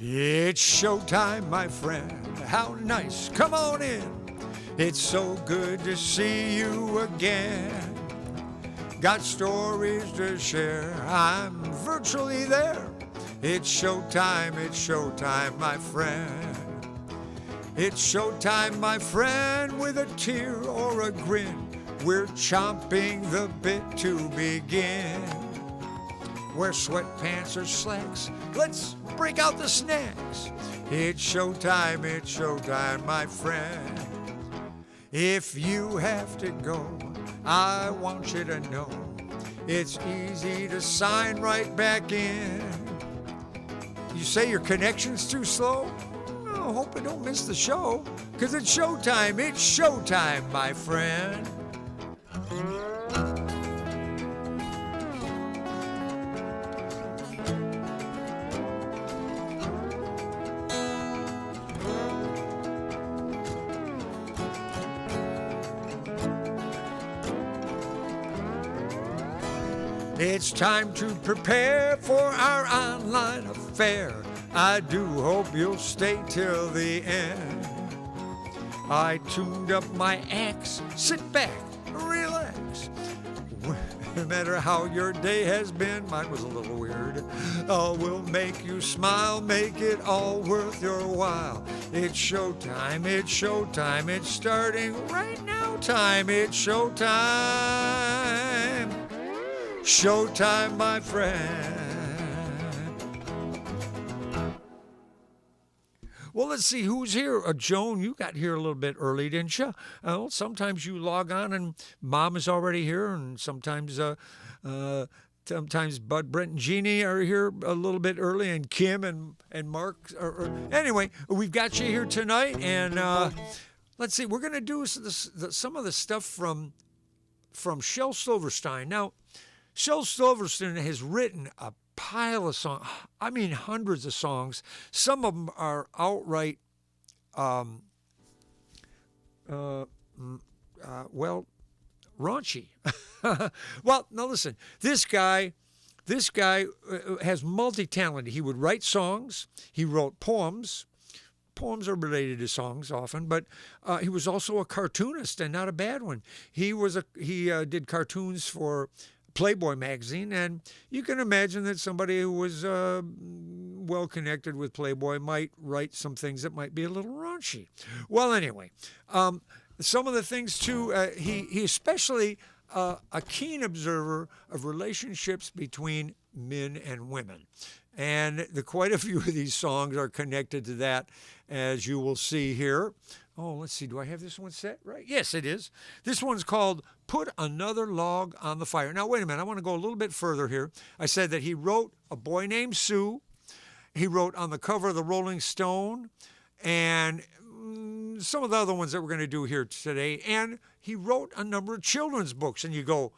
It's showtime, my friend. How nice. Come on in. It's so good to see you again. Got stories to share. I'm virtually there. It's showtime, my friend. It's showtime, my friend, with a tear or a grin. We're chomping the bit to begin. Wear sweatpants or slacks. Let's break out the snacks. It's showtime, my friend. If you have to go, I want you to know it's easy to sign right back in. You say your connection's too slow? Oh, hope I don't miss the show, 'cause it's showtime, my friend. It's time to prepare for our online affair. I do hope you'll stay till the end. I tuned up my axe. Sit back, relax. No matter how your day has been, mine was a little weird. We'll make you smile, make it all worth your while. It's showtime, it's starting right now time. It's showtime, my friend. Well, let's see who's here. Joan, you got here a little bit early, didn't you? Sometimes you log on and Mom is already here, and sometimes Bud, Brent, and Jeannie are here a little bit early, and Kim and Mark. Anyway, we've got you here tonight, and let's see. We're going to do some of the stuff from Shel Silverstein. Now, Shel Silverstein has written a pile of songs. I mean, hundreds of songs. Some of them are outright, raunchy. Well, now listen. This guy has multi-talent. He would write songs. He wrote poems. Poems are related to songs often, but he was also a cartoonist, and not a bad one. He did cartoons for Playboy magazine, and you can imagine that somebody who was well connected with Playboy might write some things that might be a little raunchy. Well, anyway, some of the things too, he especially a keen observer of relationships between men and women. And quite a few of these songs are connected to that, as you will see here. Oh, let's see. Do I have this one set right? Yes, it is. This one's called Put Another Log on the Fire. Now, wait a minute. I want to go a little bit further here. I said that he wrote A Boy Named Sue. He wrote on the cover of the Rolling Stone, and some of the other ones that we're going to do here today. And he wrote a number of children's books. And you go,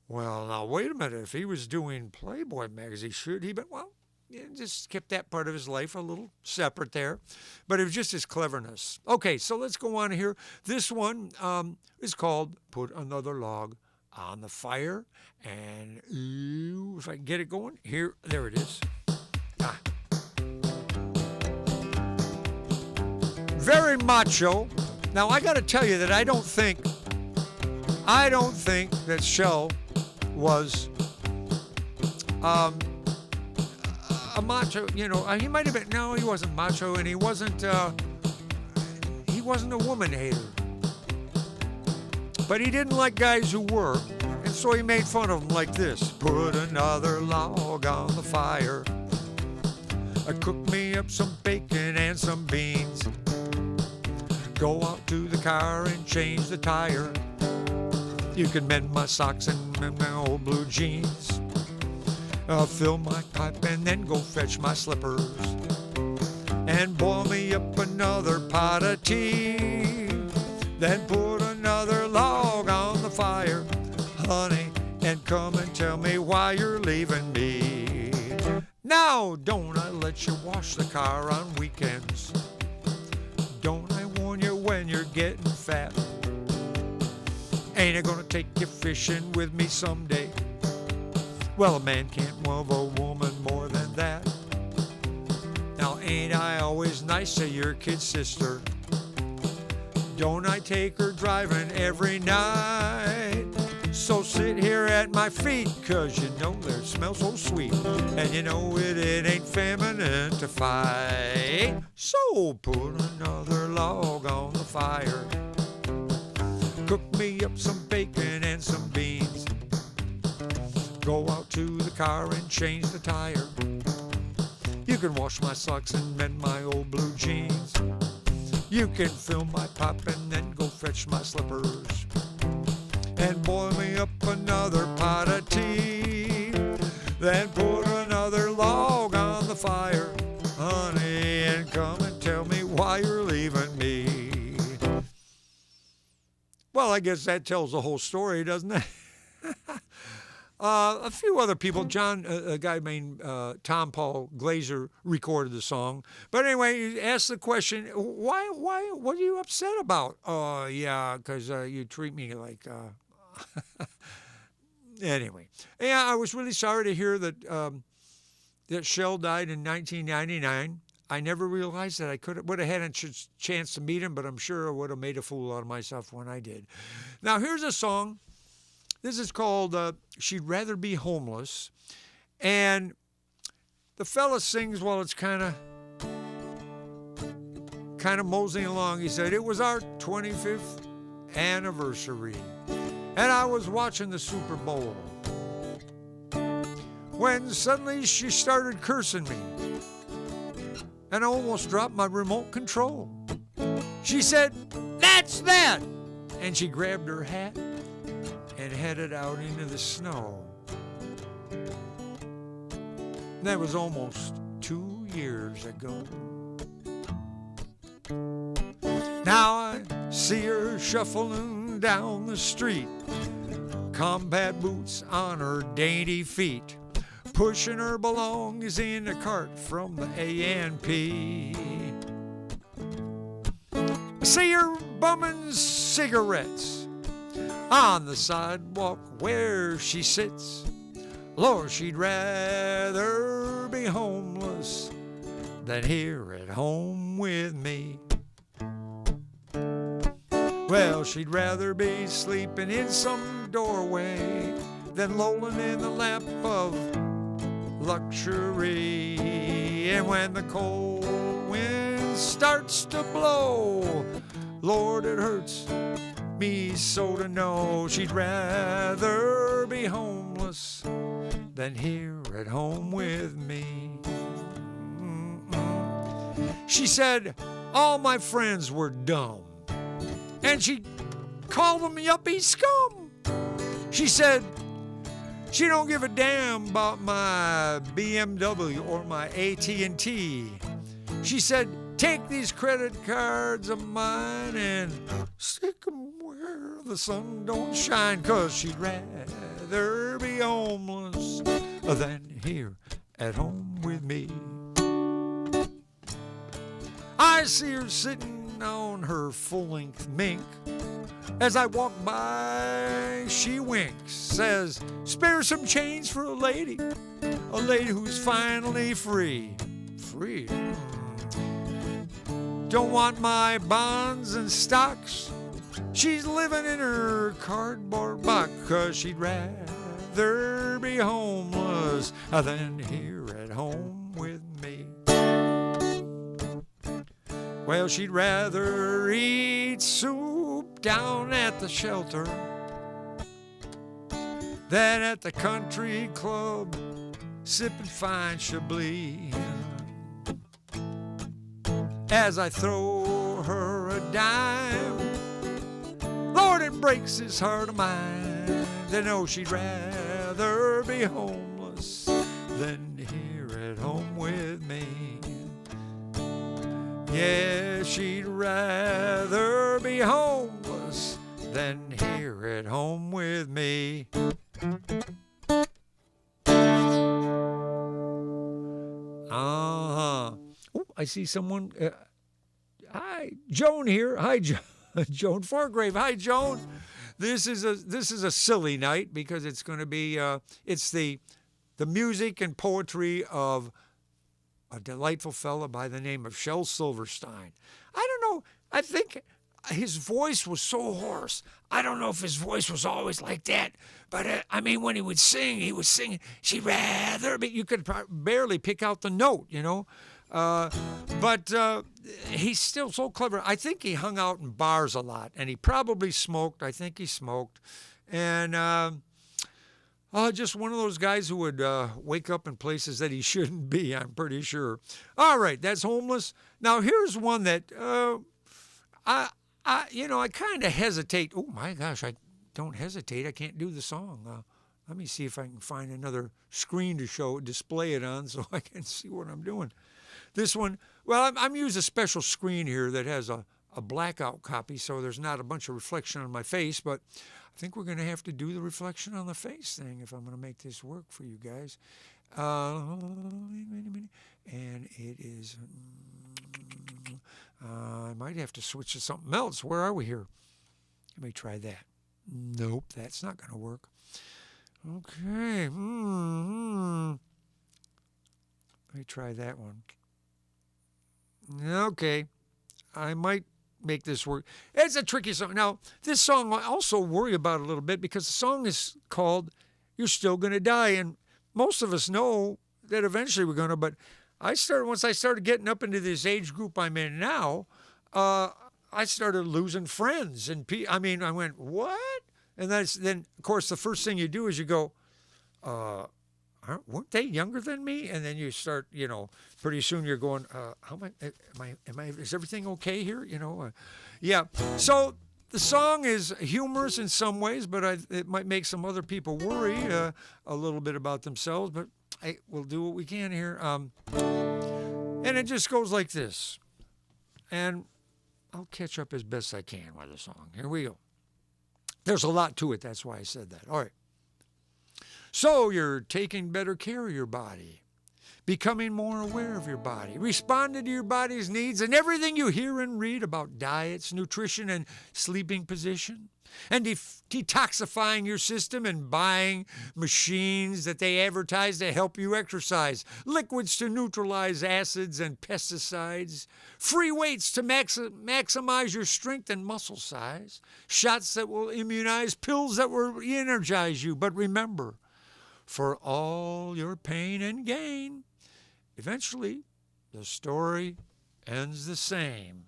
well, now, wait a minute. If he was doing Playboy magazine, should he? But, well, yeah, just kept that part of his life a little separate there. But it was just his cleverness. Okay, so let's go on here. This one is called Put Another Log on the Fire. And if I can get it going, there it is. Very macho. Now, I got to tell you that I don't think that Shel was a macho. You know, he might have been. No, he wasn't macho, and he wasn't a woman hater. But he didn't like guys who were, and so he made fun of them like this. Put another log on the fire. Cook me up some bacon and some beans. Go out to the car and change the tire. You can mend my socks and my old blue jeans. Fill my pipe and then go fetch my slippers. And boil me up another pot of tea. Then put another log on the fire, honey, and come and tell me why you're leaving me. Now, don't I let you wash the car on weekends? Don't I warn you when you're getting fat? Ain't I gonna take you fishing with me someday? Well, a man can't love a woman more than that. Now, ain't I always nice to your kid sister? Don't I take her driving every night? So sit here at my feet, 'cause you know they smell so sweet. And you know it ain't feminine to fight. So put another log on the fire. Cook me up some bacon and some beans. Go out to the car and change the tire. You can wash my socks and mend my old blue jeans. You can fill my pop and then go fetch my slippers. And boil me up another pot of tea. Then put another log on the fire, honey, and come and tell me why you're leaving me. Well, I guess that tells the whole story, doesn't it? A few other people, a guy named Tom Paul Glazer recorded the song. But anyway, he asked the question, why, what are you upset about? Oh, yeah, because you treat me like... Anyway, yeah, I was really sorry to hear that that Shel died in 1999. I never realized that I would have had a chance to meet him, but I'm sure I would have made a fool out of myself when I did. Now, here's a song. This is called She'd Rather Be Homeless. And the fella sings while it's kind of moseying along. He said, it was our 25th anniversary, and I was watching the Super Bowl when suddenly she started cursing me, and I almost dropped my remote control. She said, "That's that!" And she grabbed her hat and headed out into the snow. That was almost 2 years ago. Now I see her shuffling down the street, combat boots on her dainty feet, pushing her belongings in a cart from the A&P. I see her bumming cigarettes on the sidewalk where she sits. Lord, she'd rather be homeless than here at home with me. Well, she'd rather be sleeping in some doorway than lolling in the lap of luxury. And when the cold wind starts to blow, Lord, it hurts me so to know she'd rather be homeless than here at home with me. She said all my friends were dumb, and she called them yuppie scum. She said she don't give a damn about my BMW or my AT&T. She said, take these credit cards of mine and stick them where the sun don't shine, 'cause she'd rather be homeless than here at home with me. I see her sitting on her full-length mink. As I walk by, she winks, says, spare some change for a lady who's finally free. Free? Don't want my bonds and stocks. She's living in her cardboard box, 'cause she'd rather be homeless than here at home with me. Well, she'd rather eat soup down at the shelter than at the country club sipping fine Chablis. As I throw her a dime, Lord, it breaks this heart of mine to know she'd rather be homeless than here at home with me. Yeah, she'd rather be homeless than here at home with me. Oh, I see someone. Hi, Joan here. Hi, Joan Forgrave. Hi, Joan. This is a silly night because it's going to be it's the music and poetry of a delightful fella by the name of Shel Silverstein. I don't know. I think his voice was so hoarse. I don't know if his voice was always like that, but I mean, when he would sing, he was singing, she'd rather, but you could barely pick out the note, you know. But he's still so clever. I think he hung out in bars a lot, and he probably smoked. I think he smoked. And just one of those guys who would wake up in places that he shouldn't be, I'm pretty sure. All right, that's Homeless. Now, here's one that I kind of hesitate. Oh, my gosh, I don't hesitate. I can't do the song. Let me see if I can find another screen to display it on so I can see what I'm doing. This one, well, I'm using a special screen here that has a blackout copy, so there's not a bunch of reflection on my face, but I think we're going to have to do the reflection on the face thing if I'm going to make this work for you guys. And it is... I might have to switch to something else. Where are we here? Let me try that. Nope, that's not going to work. Okay. Let me try that one. Okay. I might make this work. It's a tricky song. Now, this song I also worry about a little bit because the song is called You're Still Gonna Die. And most of us know that eventually we're going to, but once I started getting up into this age group I'm in now, I started losing friends. And I went, what? And then, of course, the first thing you do is you go, weren't they younger than me? And then you start, pretty soon you're going, how am I, is everything okay here? Yeah. So the song is humorous in some ways, but it might make some other people worry a little bit about themselves, but we'll do what we can here. And it just goes like this. And I'll catch up as best I can with the song. Here we go. There's a lot to it. That's why I said that. All right. So you're taking better care of your body, becoming more aware of your body, responding to your body's needs and everything you hear and read about diets, nutrition, and sleeping position, and detoxifying your system and buying machines that they advertise to help you exercise, liquids to neutralize acids and pesticides, free weights to maximize your strength and muscle size, shots that will immunize, pills that will energize you. But remember, for all your pain and gain, eventually the story ends the same.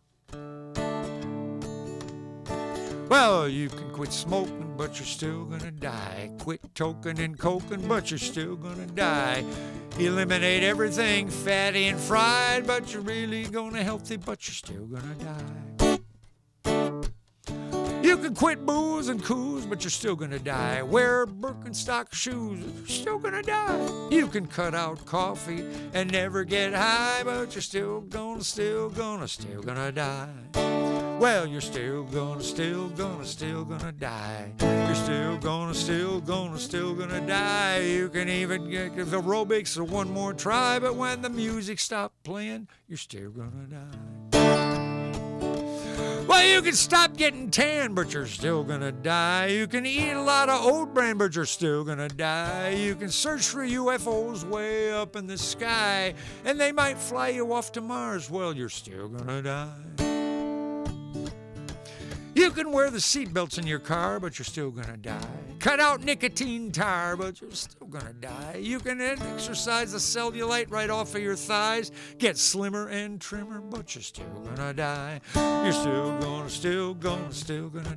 Well, you can quit smoking, but you're still gonna die. Quit toking and coking, but you're still gonna die. Eliminate everything fatty and fried, but you're really gonna healthy, but you're still gonna die. You can quit booze and coos, but you're still gonna die. Wear Birkenstock shoes, you're still gonna die. You can cut out coffee and never get high, but you're still gonna die. Well, you're still gonna die. You're still gonna die. You can even get the aerobics or one more try, but when the music stops playing, you're still gonna die. Well, you can stop getting tan, but you're still gonna die. You can eat a lot of oat bran, but you're still gonna die. You can search for UFOs way up in the sky, and they might fly you off to Mars. Well, you're still gonna die. You can wear the seatbelts in your car, but you're still gonna die. Cut out nicotine tar, but you're still gonna die. You can exercise the cellulite right off of your thighs, get slimmer and trimmer, but you're still gonna die. You're still gonna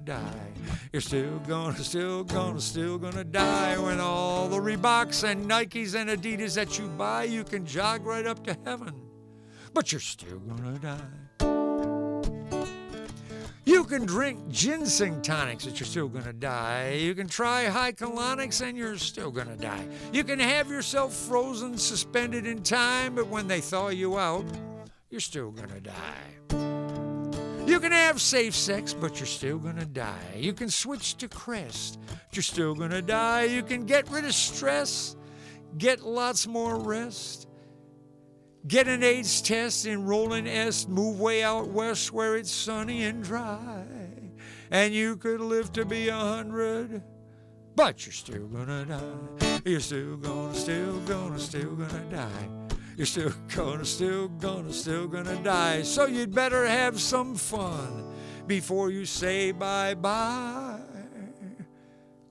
die. You're still gonna die. When all the Reeboks and Nikes and Adidas that you buy, you can jog right up to heaven, but you're still gonna die. You can drink ginseng tonics, but you're still gonna die. You can try high colonics, and you're still gonna die. You can have yourself frozen, suspended in time, but when they thaw you out, you're still gonna die. You can have safe sex, but you're still gonna die. You can switch to Crest, but you're still gonna die. You can get rid of stress, get lots more rest. Get an AIDS test, enroll in S, move way out west where it's sunny and dry. And you could live to be 100, but you're still gonna die. You're still gonna die. You're still gonna die. So you'd better have some fun before you say bye-bye.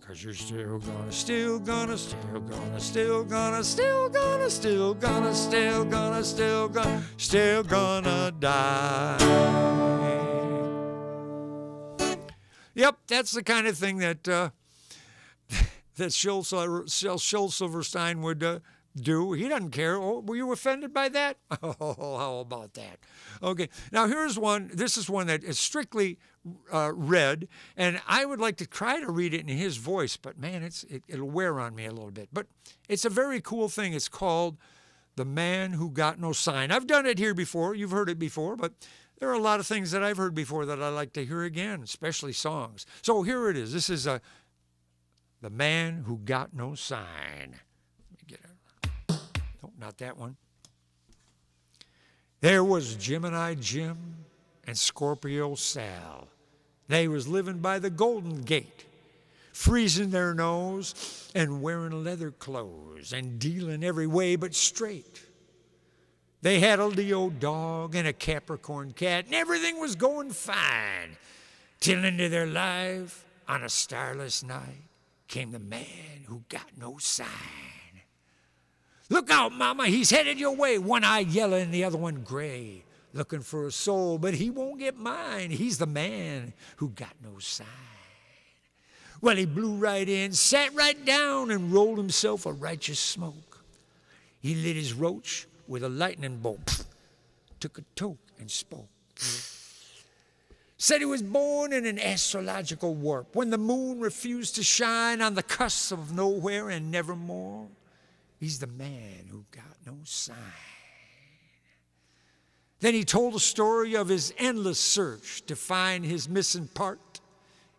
'Cause you're still gonna die. Yep, that's the kind of thing that that Shel Silverstein would do. He doesn't care. Oh, were you offended by that? Oh, how about that? Okay, now here's one. This is one that is strictly read, and I would like to try to read it in his voice, but man, it'll wear on me a little bit. But it's a very cool thing. It's called The Man Who Got No Sign. I've done it here before. You've heard it before, but there are a lot of things that I've heard before that I like to hear again, especially songs. So here it is. This is The Man Who Got No Sign. Let me get it. No, not that one. There was Gemini Jim and Scorpio Sal. They was living by the Golden Gate, freezing their nose and wearing leather clothes and dealing every way but straight. They had a Leo dog and a Capricorn cat, and everything was going fine. Till into their life, on a starless night, came the man who got no sign. Look out, mama, he's headed your way. One eye yellow and the other one gray. Looking for a soul, but he won't get mine. He's the man who got no sign. Well, he blew right in, sat right down, and rolled himself a righteous smoke. He lit his roach with a lightning bolt, took a toke and spoke. Said he was born in an astrological warp, when the moon refused to shine on the cusp of nowhere and nevermore. He's the man who got no sign. Then he told a story of his endless search to find his missing part.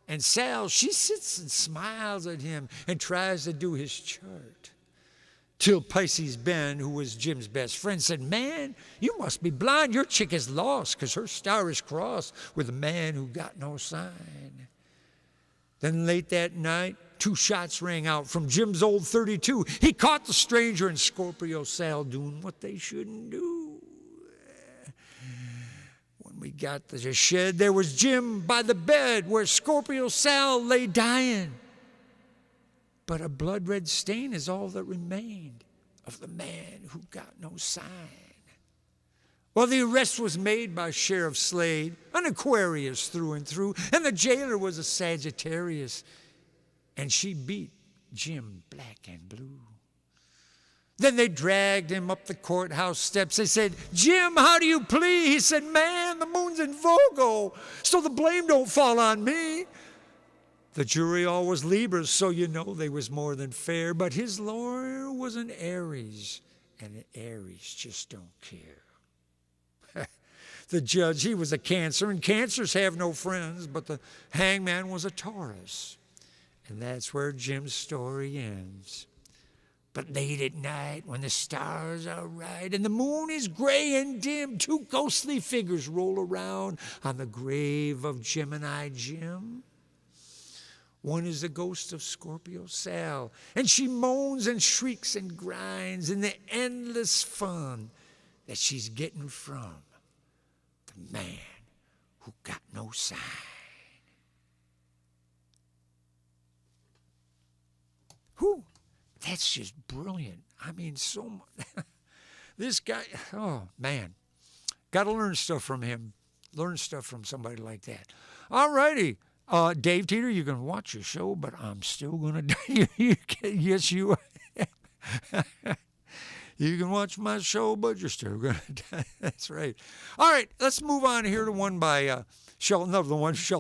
And Sal, she sits and smiles at him and tries to do his chart. Till Pisces Ben, who was Jim's best friend, said, "Man, you must be blind. Your chick is lost, 'cause her star is crossed with a man who got no sign." Then late that night, 2 shots rang out from Jim's old 32. He caught the stranger and Scorpio Sal doing what they shouldn't do. When we got to the shed, there was Jim by the bed where Scorpio Sal lay dying. But a blood-red stain is all that remained of the man who got no sign. Well, the arrest was made by Sheriff Slade, an Aquarius through and through, and the jailer was a Sagittarius, and she beat Jim black and blue. Then they dragged him up the courthouse steps. They said, "Jim, how do you plead?" He said, "Man, the moon's in Virgo, so the blame don't fall on me." The jury all was Libras, so you know they was more than fair, but his lawyer was an Aries, and an Aries just don't care. The judge, he was a Cancer, and Cancers have no friends, but the hangman was a Taurus. And that's where Jim's story ends. But late at night, when the stars are right and the moon is gray and dim, 2 ghostly figures roll around on the grave of Gemini Jim. One is the ghost of Scorpio Sal, and she moans and shrieks and grinds in the endless fun that she's getting from the man who got no sign. Whew, that's just brilliant. I mean, so much. This guy, oh man, got to learn stuff from him. Learn stuff from somebody like that. All righty. Dave Teeter, you can watch your show, but I'm still going to die. Yes, you are. You can watch my show, but you're still going to die. That's right. All right, let's move on here to one by Shel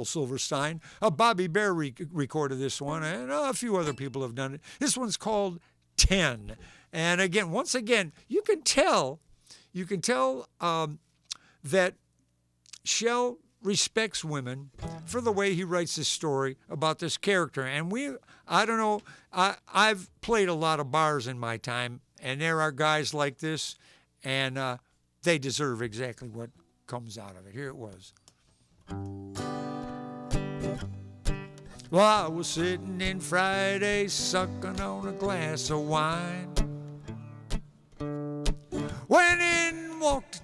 Silverstein. Bobby Bear recorded this one, and a few other people have done it. This one's called 10. And again, once again, you can tell that Shel respects women for the way he writes this story about this character. And I don't know, I've played a lot of bars in my time, and there are guys like this, and they deserve exactly what comes out of it. Here it was. Well, I was sitting in Friday, sucking on a glass of wine, when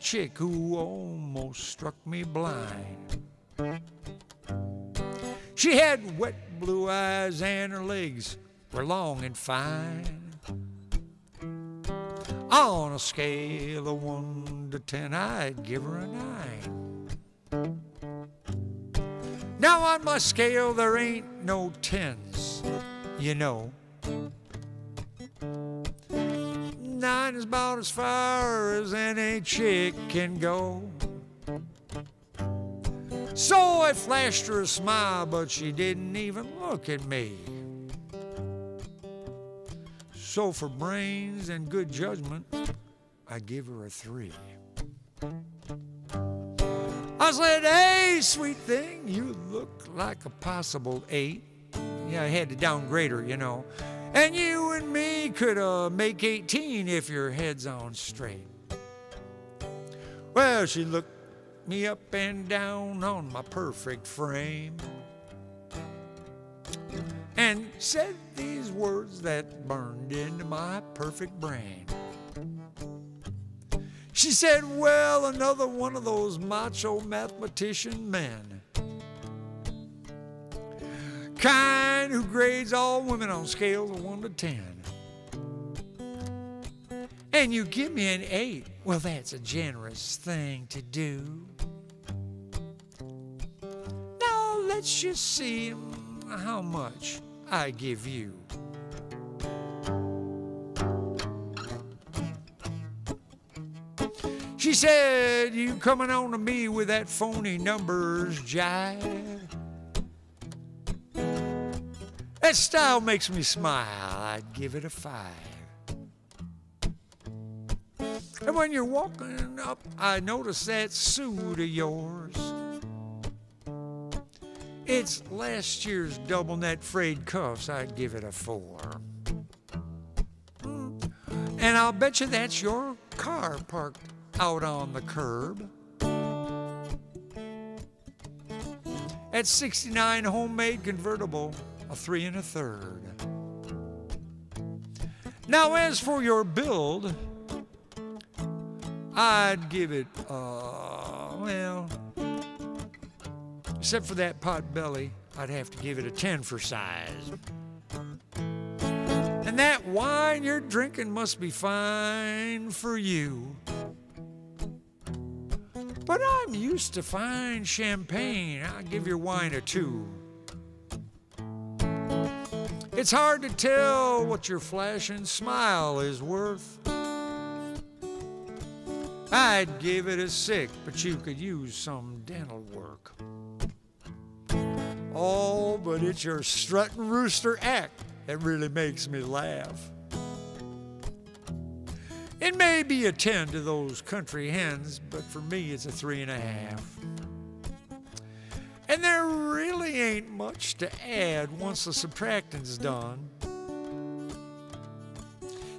chick who almost struck me blind. She had wet blue eyes and her legs were long and fine. On a scale of 1 to 10, I'd give her a 9. Now on my scale there ain't no 10s, you know. 9 is about as far as any chick can go. So I flashed her a smile, but she didn't even look at me. So for brains and good judgment, I give her a 3. I said, hey, sweet thing, you look like a possible 8. Yeah, I had to downgrade her, you know. And you and me could make 18 if your head's on straight. Well, she looked me up and down on my perfect frame and said these words that burned into my perfect brain. She said, well, another one of those macho mathematician men, kind who grades all women on scales of 1 to 10. And you give me an 8. Well, that's a generous thing to do. Now let's just see how much I give you. She said, you coming on to me with that phony numbers jive? That style makes me smile. I'd give it a 5. And when you're walking up, I notice that suit of yours. It's last year's double net frayed cuffs. I'd give it a 4. And I'll bet you that's your car parked out on the curb. At 69 homemade convertible, a 3 1/3. Now as for your build, I'd give it, well, except for that pot belly, I'd have to give it a 10 for size. And that wine you're drinking must be fine for you. But I'm used to fine champagne. I'll give your wine a 2. It's hard to tell what your flashing smile is worth. I'd give it a 6, but you could use some dental work. Oh, but it's your strutting rooster act that really makes me laugh. It may be a 10 to those country hens, but for me it's a 3 1/2. And there really ain't much to add once the subtracting's done.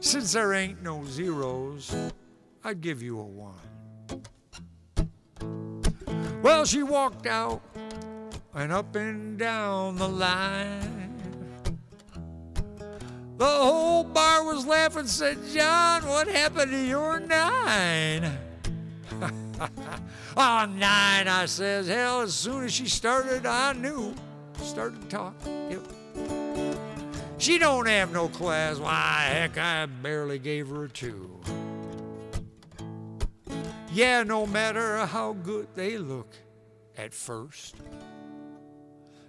Since there ain't no zeros, I'd give you a 1. Well, she walked out and up and down the line. The whole bar was laughing, said, John, what happened to your 9? Oh, 9, I says. Hell, as soon as she started, I knew. Started talking. Yep. She don't have no class. Why, heck, I barely gave her a 2. Yeah, no matter how good they look at first,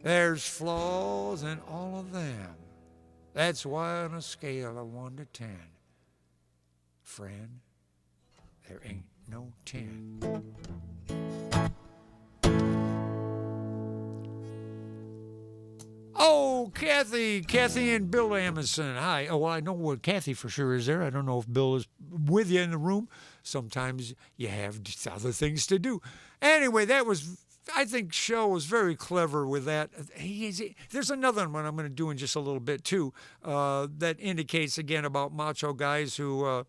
there's flaws in all of them. That's why on a scale of 1 to 10, friend, there ain't no 10. Oh, Kathy and Bill Amundsen. Hi. Oh, well, I know what Kathy for sure is there. I don't know if Bill is with you in the room. Sometimes you have other things to do. Anyway, that was, I think Shel was very clever with that. There's another one I'm going to do in just a little bit, too, that indicates, again, about macho guys who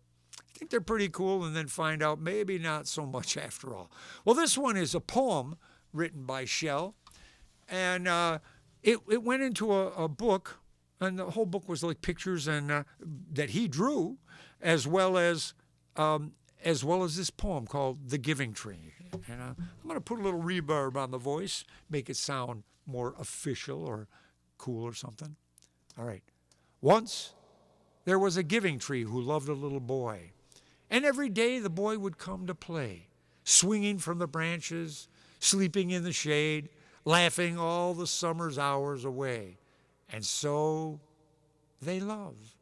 think they're pretty cool and then find out maybe not so much after all. Well, this one is a poem written by Shel, and it went into a book, and the whole book was like pictures and that he drew, as well as as well as this poem called The Giving Tree. And I'm going to put a little reverb on the voice, make it sound more official or cool or something. All right. Once there was a giving tree who loved a little boy, and every day the boy would come to play, swinging from the branches, sleeping in the shade, laughing all the summer's hours away. And so they loved.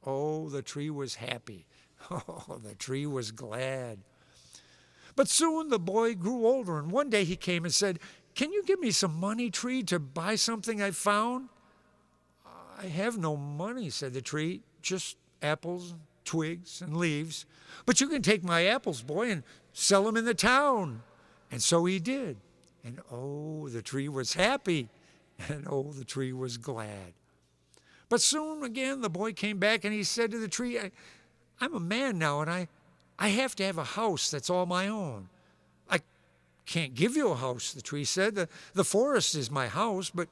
Oh, the tree was happy. Oh, the tree was glad. But soon the boy grew older, and one day he came and said, "Can you give me some money, tree, to buy something I found?" "I have no money," said the tree, "just apples, twigs, and leaves. But you can take my apples, boy, and sell them in the town." And so he did. And oh, the tree was happy. And oh, the tree was glad. But soon again the boy came back and he said to the tree, I'm a man now, and I have to have a house that's all my own." "I can't give you a house," the tree said. The forest is my house, but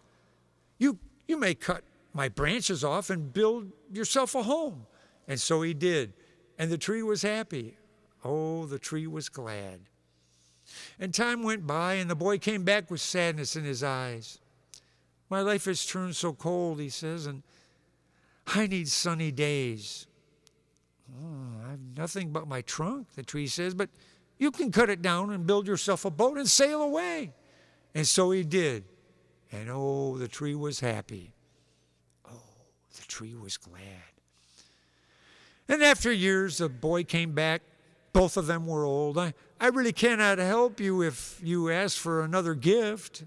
you may cut my branches off and build yourself a home." And so he did. And the tree was happy. Oh, the tree was glad. And time went by, and the boy came back with sadness in his eyes. "My life has turned so cold," he says, "and I need sunny days." "Oh, I've nothing but my trunk," the tree says, "but you can cut it down and build yourself a boat and sail away." And so he did. And oh, the tree was happy. Oh, the tree was glad. And after years, the boy came back. Both of them were old. I really cannot help you if you ask for another gift."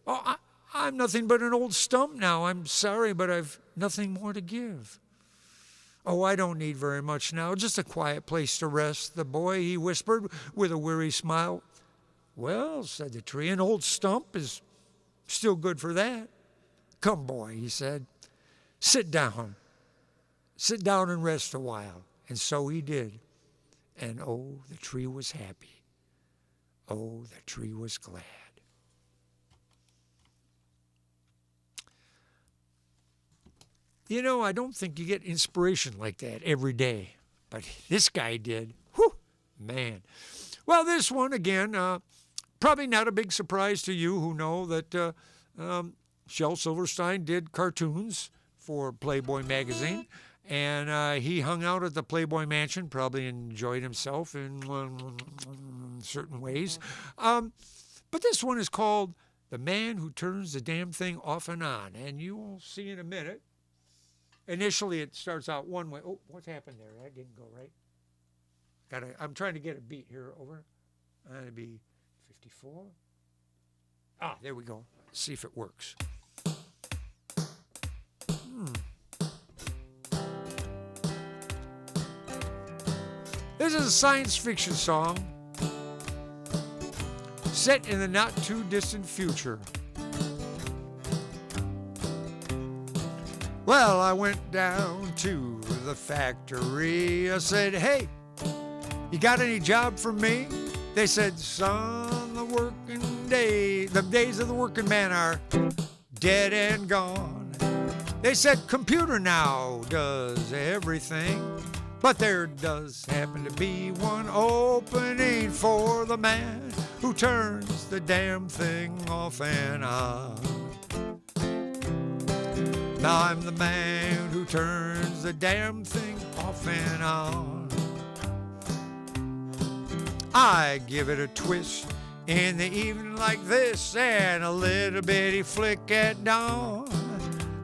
"Oh, I'm nothing but an old stump now. I'm sorry, but I've nothing more to give." "Oh, I don't need very much now, just a quiet place to rest," the boy, he whispered with a weary smile. "Well," said the tree, "an old stump is still good for that. Come, boy," he said, sit down and rest a while." And so he did. And oh, the tree was happy. Oh, the tree was glad. You know, I don't think you get inspiration like that every day, but this guy did. Whew, man. Well, this one, again, probably not a big surprise to you who know that Shel Silverstein did cartoons for Playboy magazine, and he hung out at the Playboy Mansion, probably enjoyed himself in certain ways. But this one is called The Man Who Turns the Damn Thing Off and On, and you will see in a minute. Initially, it starts out one way. Oh, what's happened there? That didn't go right. I'm trying to get a beat here. Over. That'd be 54. Ah, there we go. Let's see if it works. This is a science fiction song set in the not-too-distant future. Well, I went down to the factory. I said, "Hey, you got any job for me?" They said, "Son, the days of the working man are dead and gone." They said, "Computer now does everything, but there does happen to be one opening for the man who turns the damn thing off and on." Now I'm the man who turns the damn thing off and on. I give it a twist in the evening like this, and a little bitty flick at dawn.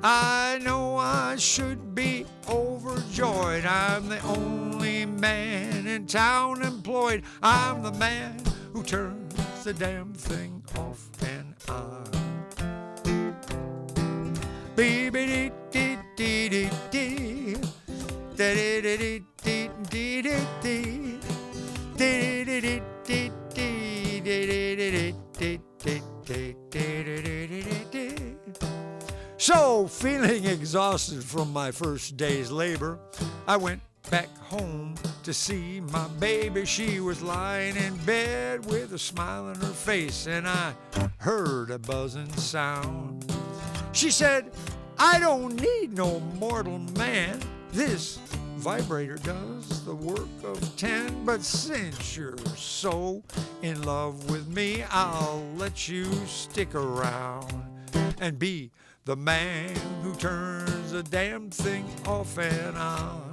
I know I should be overjoyed. I'm the only man in town employed. I'm the man who turns the damn thing off and on. So, feeling exhausted from my first day's labor, I went back home to see my baby. She was lying in bed with a smile on her face, and I heard a buzzing sound. She said, "I don't need no mortal man. This vibrator does the work of 10. But since you're so in love with me, I'll let you stick around and be the man who turns the damn thing off and on.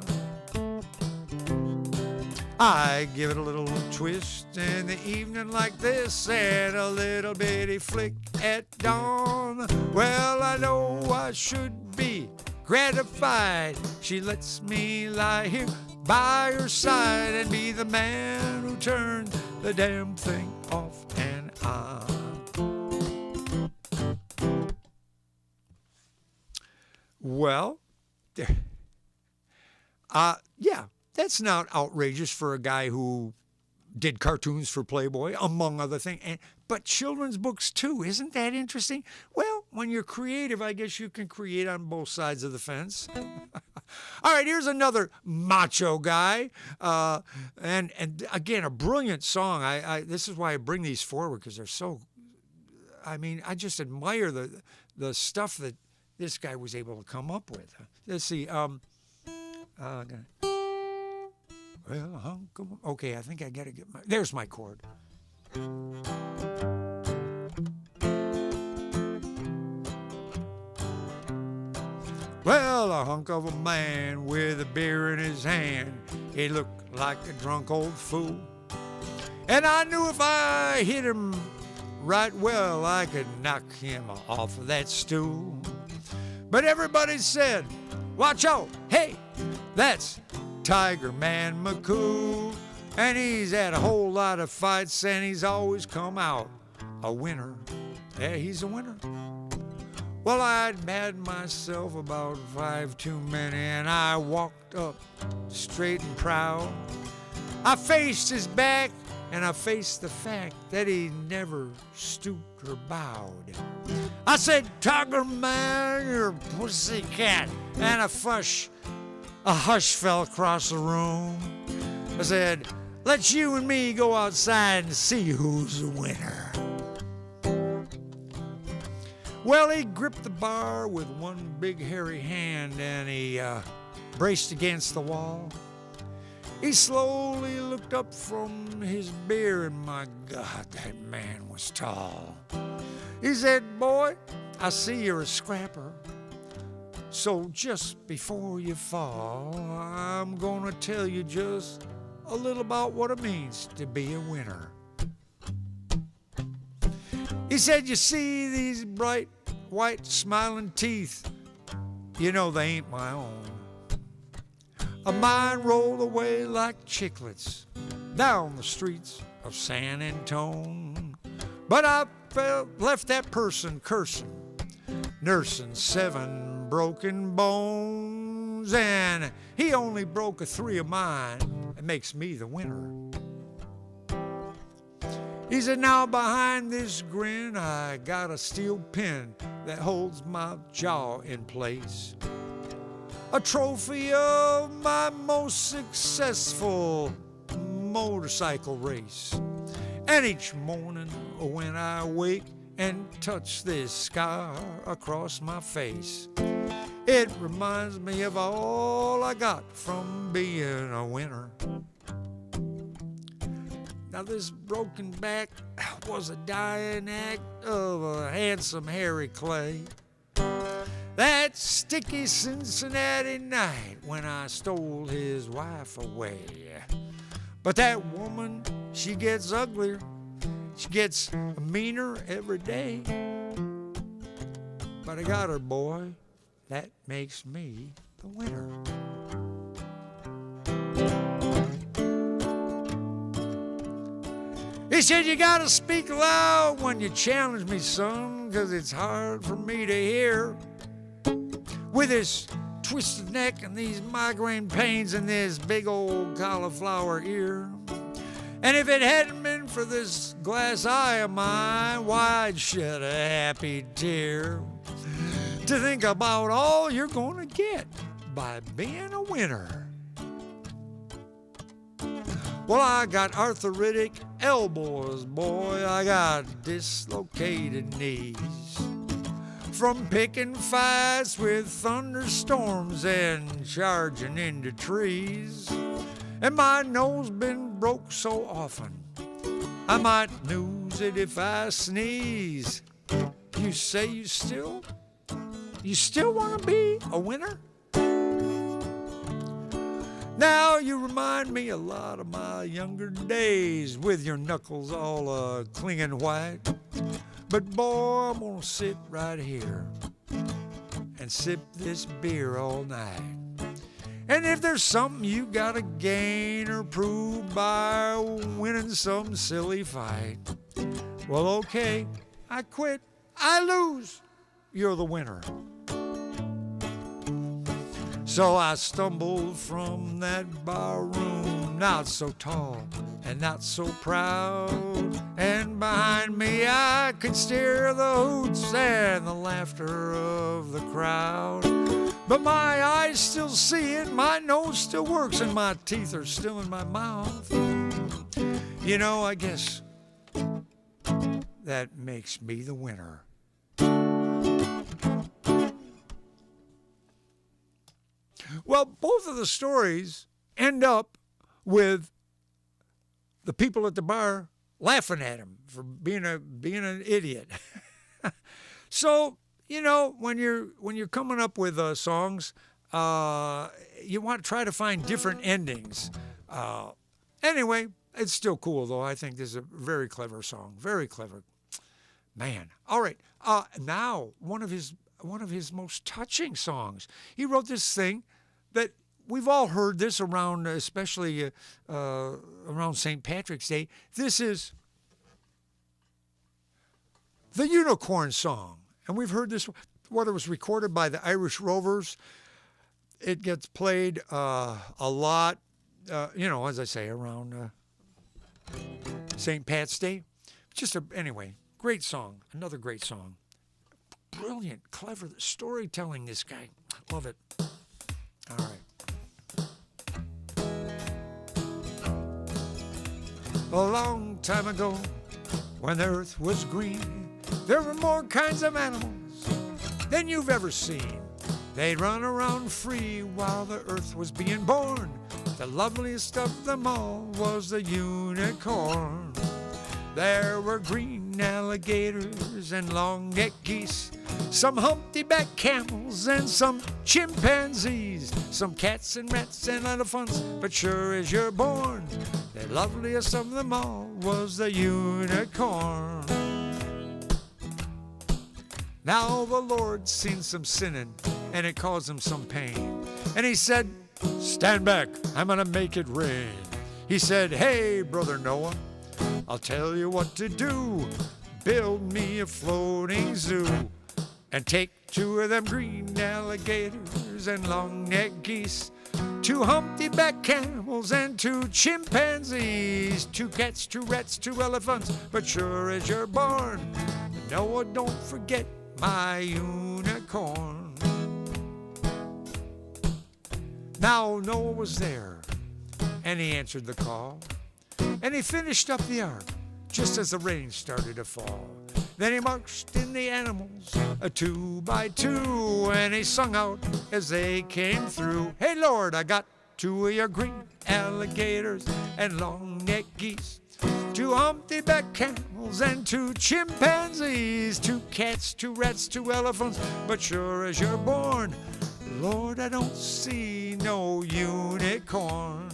I give it a little twist in the evening like this, and a little bitty flick at dawn. Well, I know I should be gratified. She lets me lie here by her side and be the man who turns the damn thing off and on. Well, yeah. That's not outrageous for a guy who did cartoons for Playboy, among other things. But children's books, too. Isn't that interesting? Well, when you're creative, I guess you can create on both sides of the fence. All right, here's another macho guy. And again, a brilliant song. This is why I bring these forward, because they're so... I mean, I just admire the stuff that this guy was able to come up with. Let's see. Well, okay, I think I got to get there's my chord. Well, a hunk of a man with a beer in his hand. He looked like a drunk old fool. And I knew if I hit him right well, I could knock him off of that stool. But everybody said, watch out, hey, that's Tiger Man McCool, and he's had a whole lot of fights, and he's always come out a winner. Yeah, he's a winner. Well, I'd had myself about 5 too many, and I walked up straight and proud. I faced his back, and I faced the fact that he never stooped or bowed. I said, Tiger Man, you're a pussycat, and a hush fell across the room. I said, let's you and me go outside and see who's the winner. Well, he gripped the bar with one big hairy hand and he braced against the wall. He slowly looked up from his beer, and my God, that man was tall. He said, boy, I see you're a scrapper. So just before you fall, I'm gonna tell you just a little about what it means to be a winner. He said, you see these bright, white, smiling teeth? You know they ain't my own. Mine rolled away like chiclets down the streets of San Antone. But I left that person cursing, nursing 7 broken bones, and he only broke 3 of mine. It makes me the winner. He said, now behind this grin, I got a steel pin that holds my jaw in place. A trophy of my most successful motorcycle race. And each morning when I wake and touch this scar across my face, it reminds me of all I got from being a winner. Now this broken back was a dying act of a handsome Harry Clay. That sticky Cincinnati night when I stole his wife away. But that woman, she gets uglier. She gets meaner every day. But I got her, boy. That makes me the winner. He said, you gotta speak loud when you challenge me, son, 'cause it's hard for me to hear. With this twisted neck and these migraine pains and this big old cauliflower ear. And if it hadn't been for this glass eye of mine, why, I'd shed a happy tear to think about all you're gonna get by being a winner. Well, I got arthritic elbows, boy. I got dislocated knees. from picking fights with thunderstorms and charging into trees. And my nose been broke so often, I might lose it if I sneeze. You say you still want to be a winner? Now you remind me a lot of my younger days with your knuckles all clinging white. But boy, I'm gonna sit right here and sip this beer all night. And if there's something you gotta gain or prove by winning some silly fight, well, okay, I quit, I lose, you're the winner. So I stumbled from that bar room, not so tall and not so proud. And behind me I could steer the hoots and the laughter of the crowd. But my eyes still see it, my nose still works, and my teeth are still in my mouth. You know, I guess that makes me the winner. Well, both of the stories end up with the people at the bar laughing at him for being an idiot. So, you know, when you're coming up with songs, you want to try to find different endings. Anyway, it's still cool though. I think this is a very clever song, very clever, man. All right, now one of his most touching songs. He wrote this thing that we've all heard this around, especially around St. Patrick's Day. This is the Unicorn Song. And we've heard this, what it was recorded by the Irish Rovers. It gets played a lot, as I say, around St. Pat's Day. Anyway, great song, another great song. Brilliant, clever storytelling, this guy. Love it. All right. A long time ago, when the earth was green, there were more kinds of animals than you've ever seen. They'd run around free while the earth was being born. The loveliest of them all was the unicorn. There were green alligators and long-necked geese, some humpty-backed camels and some chimpanzees, some cats and rats and elephants, but sure as you're born, the loveliest of them all was the unicorn. Now the Lord seen some sinning, and it caused him some pain. And he said, "Stand back, I'm gonna make it rain." He said, "Hey, brother Noah, I'll tell you what to do. Build me a floating zoo and take 2 of them green alligators and long-necked geese, 2 humpty-backed camels and 2 chimpanzees, 2 cats, 2 rats, 2 elephants, but sure as you're born, Noah, don't forget my unicorn." Now Noah was there, and he answered the call, and he finished up the ark just as the rain started to fall. Then he marched in the animals, 2 by 2, and he sung out as they came through, "Hey Lord, I got 2 of your green alligators and long-necked geese, 2 humpty-backed camels and 2 chimpanzees, 2 cats, 2 rats, 2 elephants, but sure as you're born, Lord, I don't see no unicorn."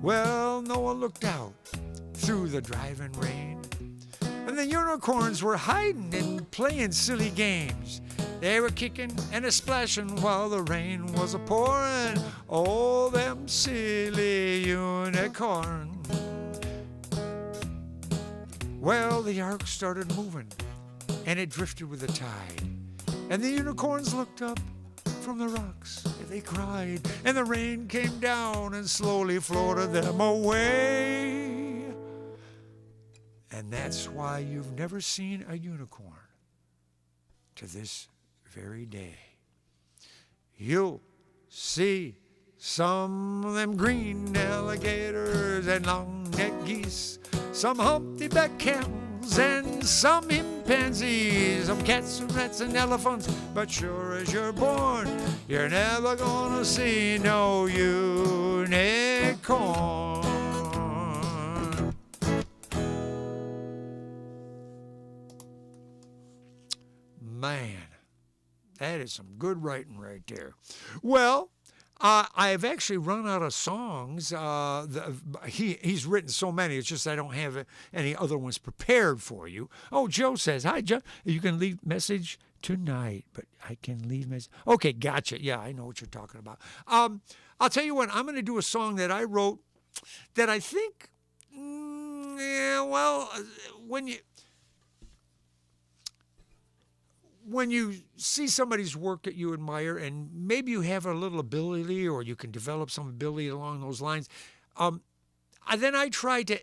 Well, Noah looked out through the driving rain, and the unicorns were hiding and playing silly games. They were kicking and a-splashing while the rain was a-pouring. Oh, them silly unicorns. Well, the ark started moving, and it drifted with the tide. And the unicorns looked up from the rocks, and they cried, and the rain came down and slowly floated them away. And that's why you've never seen a unicorn to this very day. You'll see some of them green alligators and long-necked geese, some humpty-backed camels animals and some chimpanzees, some cats and rats and elephants. But sure as you're born, you're never gonna see no unicorn. Man, that is some good writing right there. Well, I've actually run out of songs. He's written so many, it's just I don't have any other ones prepared for you. Oh, Joe says, hi, Joe. You can leave message tonight, but I can leave message. Okay, gotcha. Yeah, I know what you're talking about. I'll tell you what, I'm going to do a song that I wrote that I think, when you see somebody's work that you admire and maybe you have a little ability or you can develop some ability along those lines, then I try to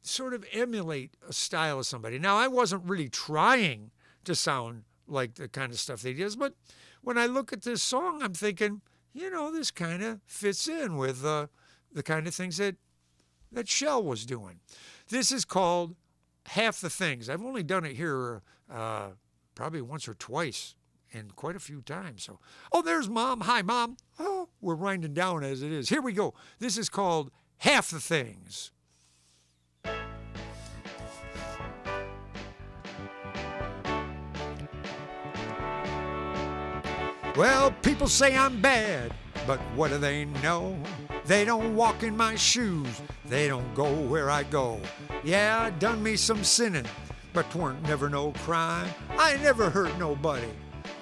sort of emulate a style of somebody. Now, I wasn't really trying to sound like the kind of stuff they did, but when I look at this song, I'm thinking, this kind of fits in with the kind of things that Shel was doing. This is called Half the Things. I've only done it here probably once or twice and quite a few times. So, there's Mom. Hi, Mom. Oh, we're winding down as it is. Here we go. This is called Half the Things. Well, people say I'm bad, but what do they know? They don't walk in my shoes. They don't go where I go. Yeah, I done me some sinning, but 'tweren't never no crime. I never hurt nobody.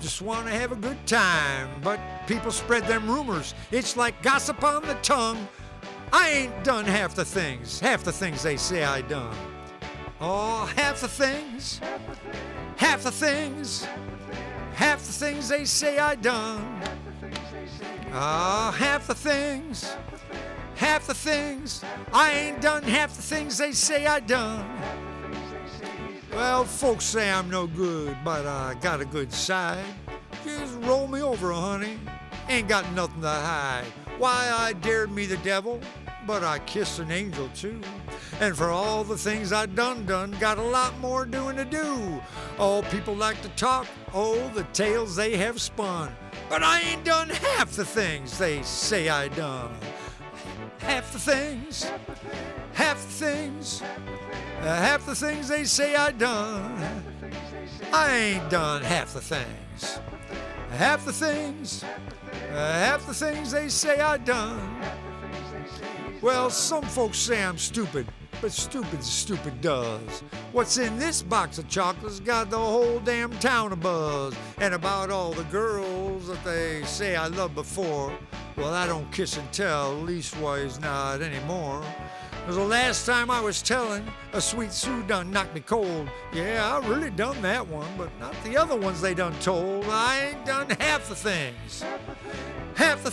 Just want to have a good time. But people spread them rumors. It's like gossip on the tongue. I ain't done half the things they say I done. Oh, half the things they say I done. Half the things, I ain't done half the things they say I done. Well, folks say I'm no good, but I got a good side. Just roll me over, honey, ain't got nothing to hide. Why, I dared me the devil, but I kissed an angel too. And for all the things I done, got a lot more doing to do. Oh, people like to talk, the tales they have spun. But I ain't done half the things they say I done. Half the things they say I done. I ain't done half the things. Half the things they say I done. Well, some folks say I'm stupid, but stupid does. What's in this box of chocolates got the whole damn town abuzz. And about all the girls that they say I loved before, well, I don't kiss and tell, leastwise not anymore. 'Cause the last time I was telling, a sweet Sue done knocked me cold. Yeah, I really done that one, but not the other ones they done told. I ain't done half the things. Half the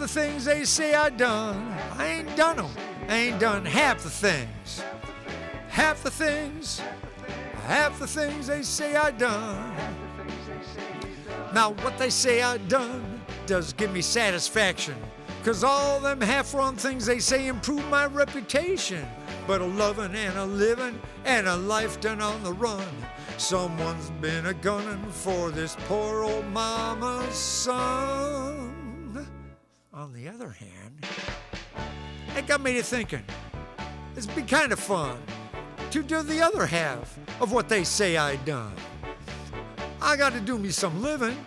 things they say I done. I ain't done them. I ain't done half the things. Half the things they say I done. Now what they say I done does give me satisfaction. 'Cause all them half-run things they say improve my reputation. But a lovin' and a livin' and a life done on the run. Someone's been a gunnin' for this poor old mama's son. On the other hand, it got me to thinking, it'd be kind of fun to do the other half of what they say I done. I got to do me some living.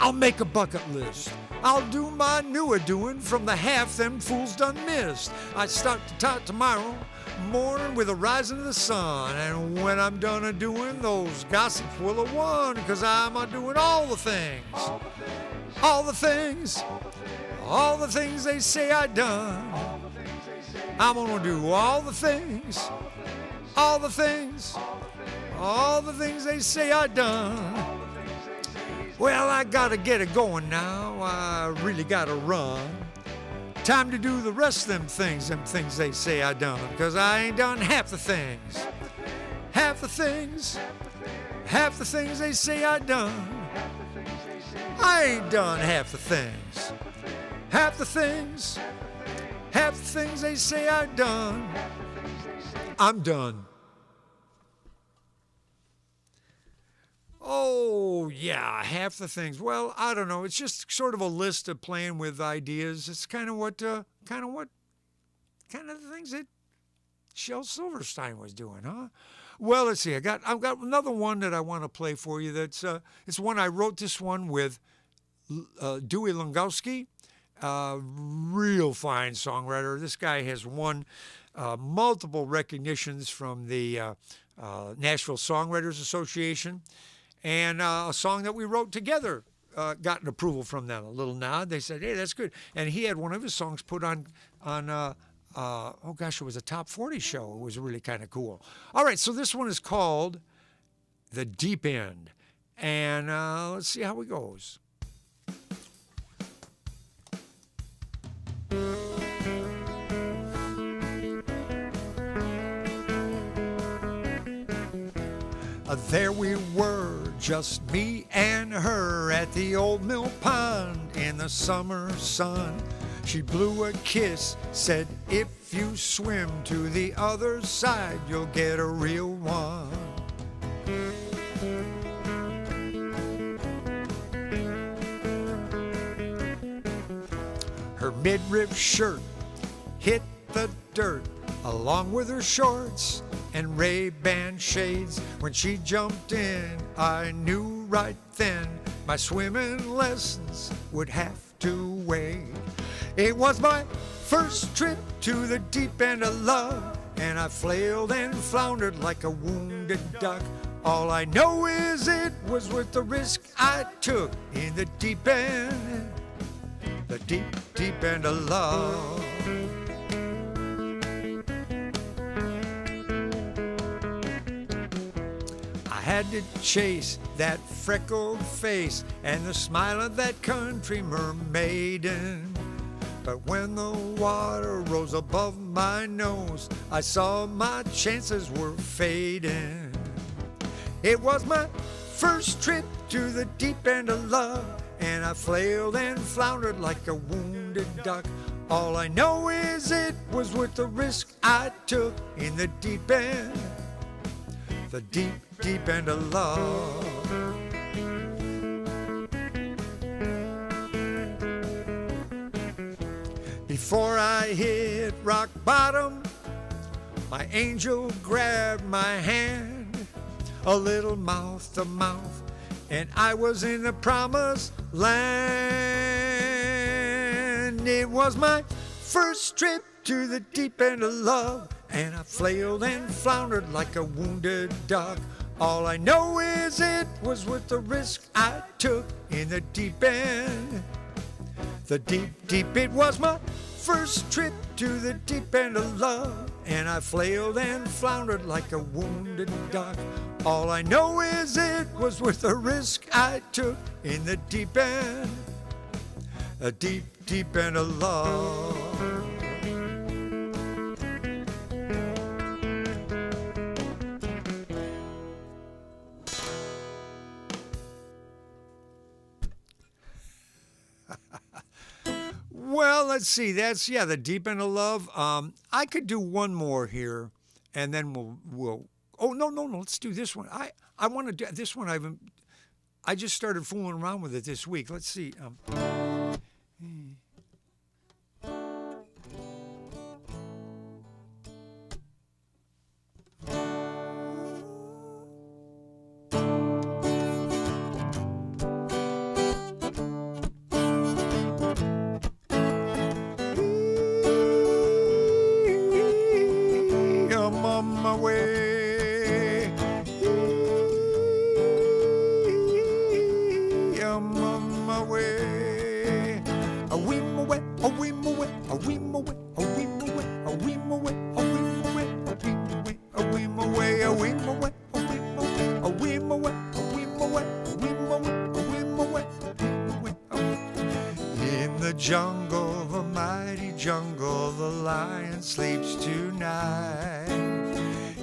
I'll make a bucket list. I'll do my new a-doing from the half them fools done missed. I start to talk tomorrow morning with the rising of the sun. And when I'm done a-doing, those gossips will have won. 'Cause I'm a-doing all the things. All the things they say I done. I'm gonna do all the things they say I done. Well, I gotta get it going now. I really gotta run. Time to do the rest of them things they say I done. 'Cause I ain't done half the things. Half the things they say I done. I ain't done half the things. Half the things they say I done. I'm done. Oh, yeah, half the things. Well, I don't know. It's just sort of a list of playing with ideas. It's kind of the things that Shel Silverstein was doing, huh? Well, let's see. I've got another one that I want to play for you. It's one I wrote this one with Dewey Lungowski, real fine songwriter. This guy has won multiple recognitions from the Nashville Songwriters Association, and a song that we wrote together got an approval from them. A little nod. They said, "Hey, that's good." And he had one of his songs put on oh gosh, it was a top 40 show. It was really kind of cool. All right, so this one is called "The Deep End," and let's see how it goes. There we were, just me and her at the old mill pond in the summer sun. She blew a kiss, said, "If you swim to the other side, you'll get a real one." Her midriff shirt hit the dirt along with her shorts and Ray-Ban shades. When she jumped in, I knew right then my swimming lessons would have to wait. It was my first trip to the deep end of love, and I flailed and floundered like a wounded duck. All I know is it was worth the risk I took in the deep end, the deep, deep end of love. I had to chase that freckled face and the smile of that country mermaiden. But when the water rose above my nose, I saw my chances were fading. It was my first trip to the deep end of love, and I flailed and floundered like a wounded duck. All I know is it was worth the risk I took in the deep end, the deep, deep end of love. Before I hit rock bottom, my angel grabbed my hand, a little mouth to mouth, and I was in the promised land. It was my first trip to the deep end of love, and I flailed and floundered like a wounded duck. All I know is it was worth the risk I took in the deep end, the deep, deep. It was my first trip to the deep end of love, and I flailed and floundered like a wounded duck. All I know is it was worth the risk I took in the deep end, the deep, deep end of love. Well, let's see. That's the deep end of love. I could do one more here, and then we'll. Oh no. Let's do this one. I want to do this one. I just started fooling around with it this week. Let's see. Jungle, the mighty jungle, the lion sleeps tonight.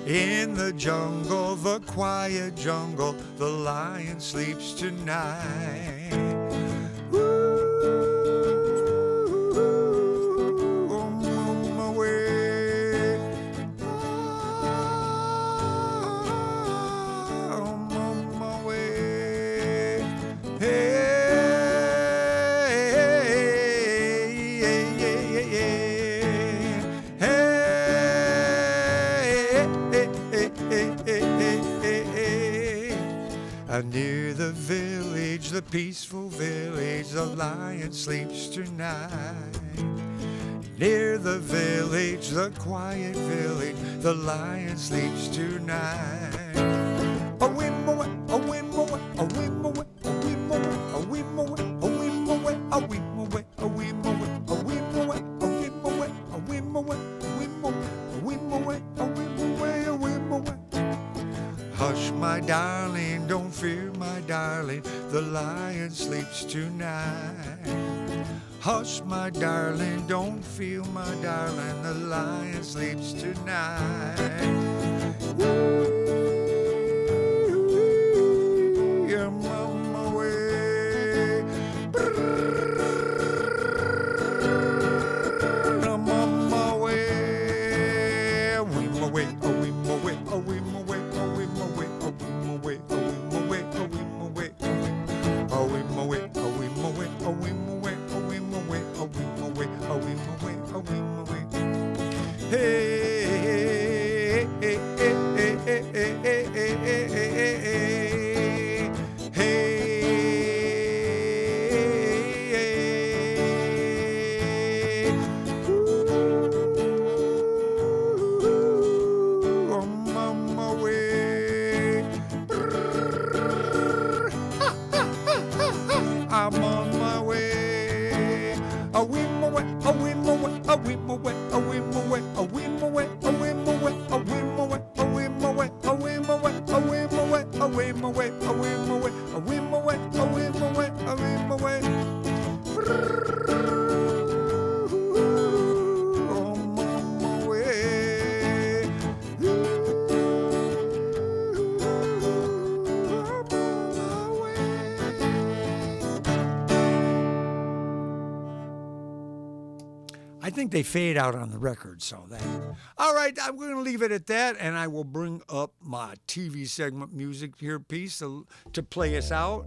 In the jungle, the quiet jungle, the lion sleeps tonight. Near the village, the peaceful village, the lion sleeps tonight. Near the village, the quiet village, the lion sleeps tonight. A whim away, a whim away, a whim away, a whim away, a whim away, a whim away, a whim away, a whim away, a whim away, a whim away, a whim away, a whim away, a whim away, a whim away, a whim away. Hush, my darling, don't fear, my darling, the lion sleeps tonight. Hush, my darling, don't feel, my darling, the lion sleeps tonight. Your mama way, mama way, whim away, a whim away, a whim away, a whim away, a whim away, a whim away, a whim away, a whim away, a whim away, a whim away, a whim away, a whim away, a whim away, a whim away. Hey, hey, hey, hey, hey, hey, hey, hey, hey, hey, hey, hey. Ooh, I'm on my way. I'm on my way. A whim away, a whim away, a whim away, a whim away, a whim away, a whim away, a whim away, a whim away, a whim away, a whim away, a whim away, a whim away, a whim away, a whim away, a whim away. I'm on my way. I'm on my way. I think they fade out on the record, so that. All right, I'm going to leave it at that, and I will bring up my TV segment music here piece to play us out.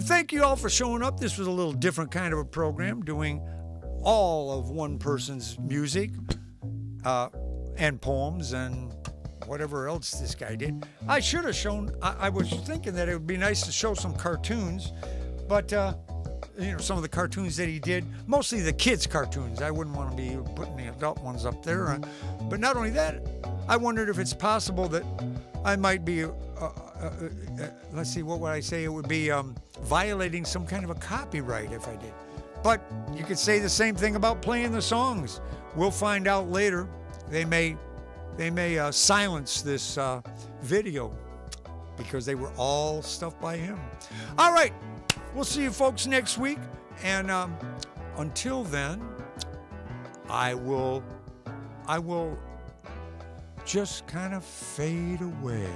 Thank you all for showing up. This was a little different kind of a program, doing all of one person's music and poems and whatever else this guy did. I should have shown, I was thinking that it would be nice to show some cartoons, but some of the cartoons that he did, mostly the kids' cartoons. I wouldn't want to be putting the adult ones up there. But not only that, I wondered if it's possible that I might be, let's see, what would I say? It would be violating some kind of a copyright if I did. But you could say the same thing about playing the songs. We'll find out later. They may silence this video because they were all stuff by him. All right. We'll see you folks next week. And until then, I will just kind of fade away.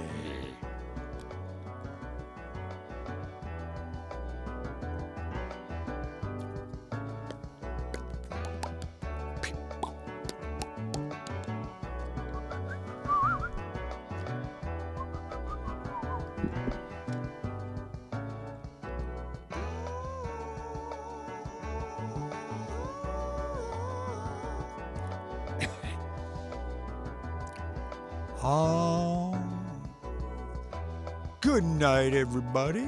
Good night, everybody.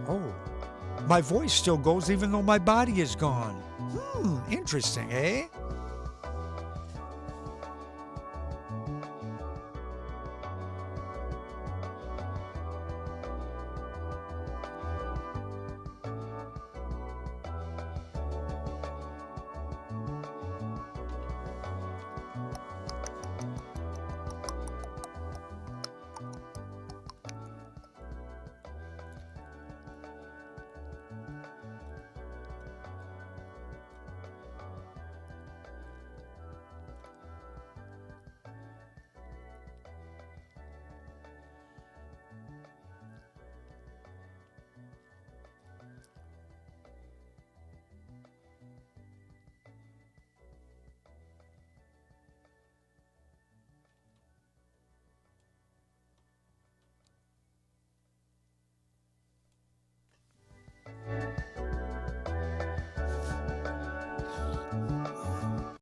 Oh, my voice still goes even though my body is gone. Interesting, eh?